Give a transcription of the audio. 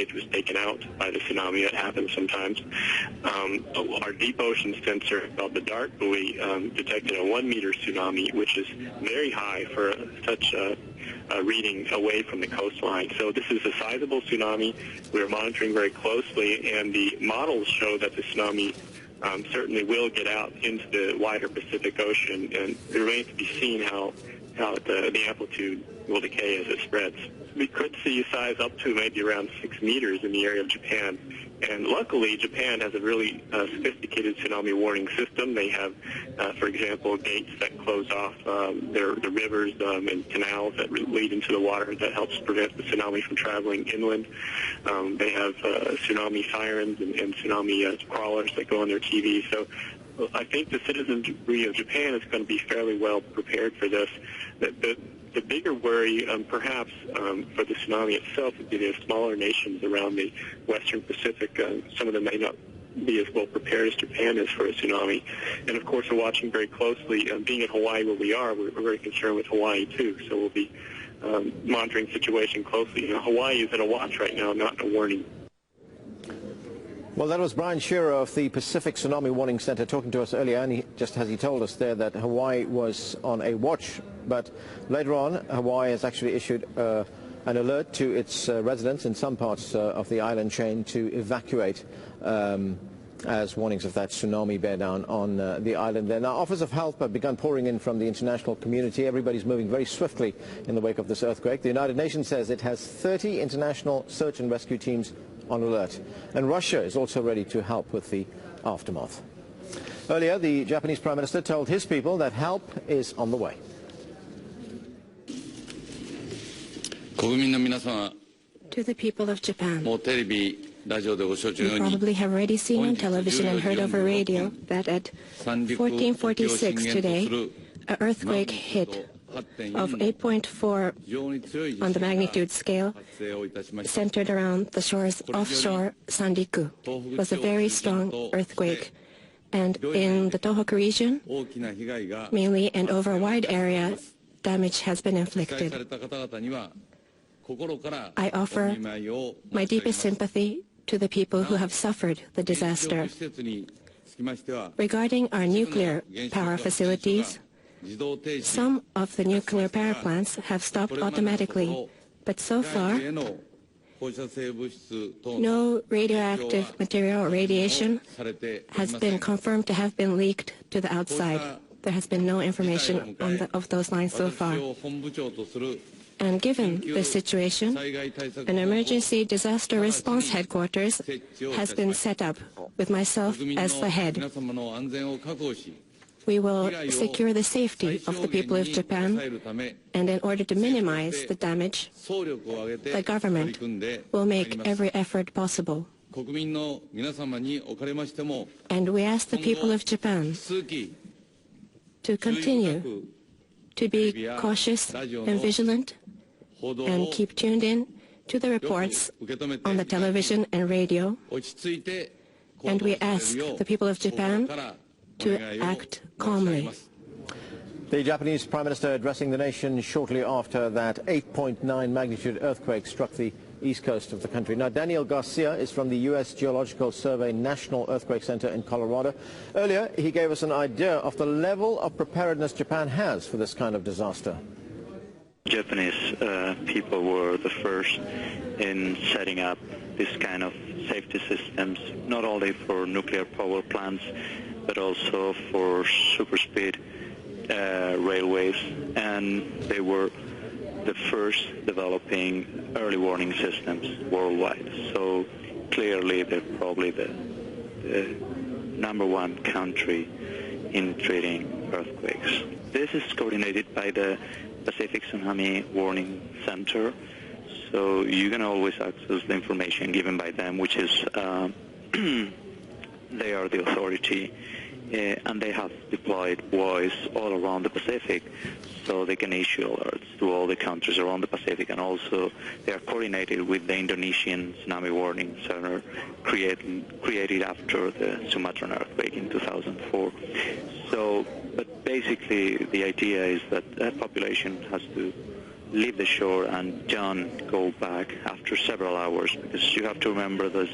gauge was taken out by the tsunami. That happens sometimes. Our deep ocean sensor called the DART buoy detected a 1-meter tsunami, which is very high for such a reading away from the coastline. So this is a sizable tsunami. We're monitoring very closely, and the models show that the tsunami certainly will get out into the wider Pacific Ocean, and it remains to be seen how the amplitude will decay as it spreads. We could see size up to maybe around 6 meters in the area of Japan. And luckily, Japan has a really sophisticated tsunami warning system. They have, for example, gates that close off the rivers and canals that lead into the water that helps prevent the tsunami from traveling inland. They have tsunami sirens and tsunami crawlers that go on their TV. So I think the citizenry of Japan is going to be fairly well prepared for this. The bigger worry, perhaps, for the tsunami itself would be the smaller nations around the Western Pacific. Some of them may not be as well prepared as Japan is for a tsunami. And, of course, we're watching very closely. Being in Hawaii where we are, we're very concerned with Hawaii, too. So we'll be monitoring the situation closely. Hawaii is in a watch right now, not in a warning. Well, that was Brian Shearer of the Pacific Tsunami Warning Center talking to us earlier, and just as he told us there that Hawaii was on a watch. But later on, Hawaii has actually issued an alert to its residents in some parts of the island chain to evacuate as warnings of that tsunami bear down on the island there. Now, offers of help have begun pouring in from the international community. Everybody's moving very swiftly in the wake of this earthquake. The United Nations says it has 30 international search and rescue teams on alert. And Russia is also ready to help with the aftermath. Earlier, the Japanese Prime Minister told his people that help is on the way. To the people of Japan, you probably have already seen on television and heard over radio that at 14:46 today, an earthquake hit of 8.4 on the magnitude scale, centered around the shores offshore Sanriku. It was a very strong earthquake. And in the Tohoku region, mainly and over a wide area, damage has been inflicted. I offer my deepest sympathy to the people who have suffered the disaster. Regarding our nuclear power facilities, some of the nuclear power plants have stopped automatically, but so far, no radioactive material or radiation has been confirmed to have been leaked to the outside. There has been no information of those lines so far. And given this situation, an emergency disaster response headquarters has been set up with myself as the head. We will secure the safety of the people of Japan, and in order to minimize the damage, the government will make every effort possible. And we ask the people of Japan to continue to be cautious and vigilant and keep tuned in to the reports on the television and radio. And we ask the people of Japan to act calmly. The Japanese Prime Minister addressing the nation shortly after that 8.9 magnitude earthquake struck the east coast of the country. Now, Daniel Garcia is from the U.S. Geological Survey National Earthquake Center in Colorado. Earlier, he gave us an idea of the level of preparedness Japan has for this kind of disaster. Japanese people were the first in setting up this kind of safety systems, not only for nuclear power plants, but also for super-speed railways, and they were the first developing early warning systems worldwide. So clearly they're probably the #1 country in treating earthquakes. This is coordinated by the Pacific Tsunami Warning Center, so you can always access the information given by them, which is they are the authority, and they have deployed buoys all around the Pacific, so they can issue alerts to all the countries around the Pacific, and also they are coordinated with the Indonesian Tsunami Warning Center created after the Sumatran earthquake in 2004. So, but basically the idea is that that population has to leave the shore and don't go back after several hours, because you have to remember this